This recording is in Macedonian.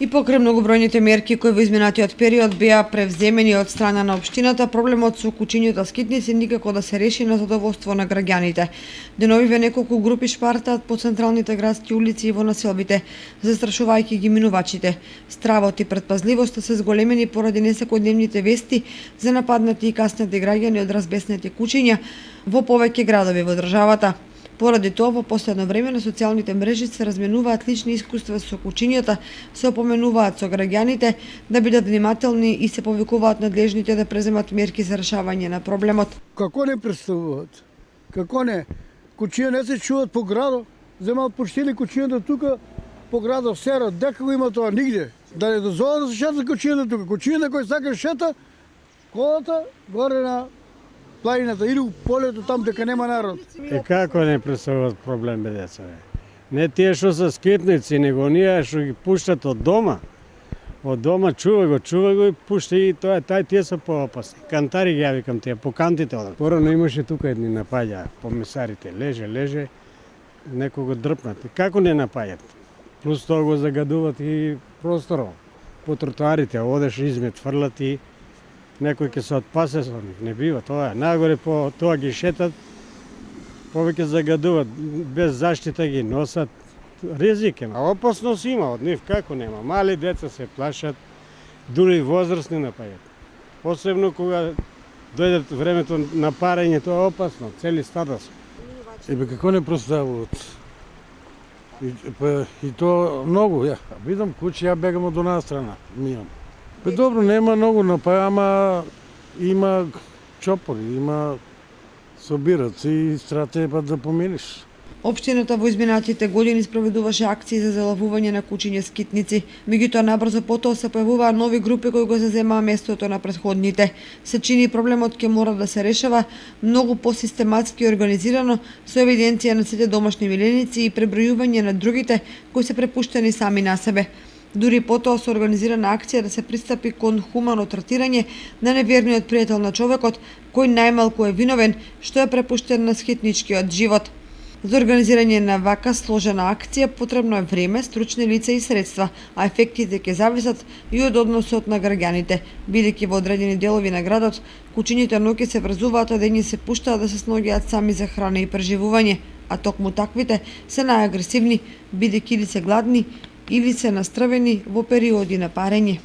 И покрај многобројните мерки кои во изминатиот период беа превземени од страна на општината, проблемот со кучињата скитници никако да се реши на задоволство на граѓаните. Деновиве неколку групи шпартаат по централните градски улици и во населбите, застрашувајќи ги минувачите. Стравот и претпазливоста се зголемени поради несекојдневните вести за нападнати и каснати граѓани од разбеснети кучиња во повеќе градови во државата. Поради тоа, во последно време на социјалните мрежи се разменуваат лични искуства со кучињата, се опоменуваат со граѓаните да бидат внимателни и се повикуваат надлежните да преземат мерки за решавање на проблемот. Како не представуваат? Како не? Кучиња не се чуваат по градот, земаат почтени кучињата тука по градот, серат, дека го има тоа нигде. Да не дозволат да се шетат кучињата тука. Кучињата кој сака шета, колата горе на планината или у полето там дека нема народ. Како не представуваат проблем бе деца? Не тие што се скитници, него оние што ги пуштат од дома. Од дома чува го и пушта и тоа, тие се поопасни. Кантари ги ја викам тие, по кантите одат. Порано имаше тука едни напаѓа по месарите, леже, некого дрпнат. Како не напаѓат? Плюс тоа го загадуват и просторот. По тротоарите одеш измет, фрлат и некој ќе се отпасе со нив, не бива тоа. Нагоре по тоа ги шетат, повеќе загадуваат, без заштита ги носат. Ризик е, а опасност има од нив, како нема. Мали деца се плашат, дури и возрастни напаѓат. Посебно кога дојдат времето на парење, тоа е опасно, цели стада се. Ебе како не представуваат? И то многу, ја. Видам кучи, ја бегам од онаа страна, мијам. Бе добро, нема многу напаѓа, ама има чопори, има собираци и треба да поминиш. Општината во изминатите години спроведуваше акции за заловување на кучиња скитници. Меѓутоа набрзо потоа се појавуваа нови групи кои го заземаа местото на претходните. Се чини проблемот ќе мора да се решава многу посистематски и организирано, со евиденција на сите домашни миленици и пребројување на другите кои се препуштени сами на себе. Дури потоа со организирана акција да се пристапи кон хумано третирање на неверниот пријател на човекот, кој најмалку е виновен што е препуштен на скитничкиот живот. За организирање на вака сложена акција потребно е време, стручни лица и средства, а ефектите ќе зависат и од односот на граѓаните, бидејќи во одредени делови на градот кучињите ноќе се врзуваат, а дењи се пуштаат да се сногиат сами за храна и преживување, а токму таквите се најагресивни, бидејќи или се гладни или се настрвени во периоди на парење.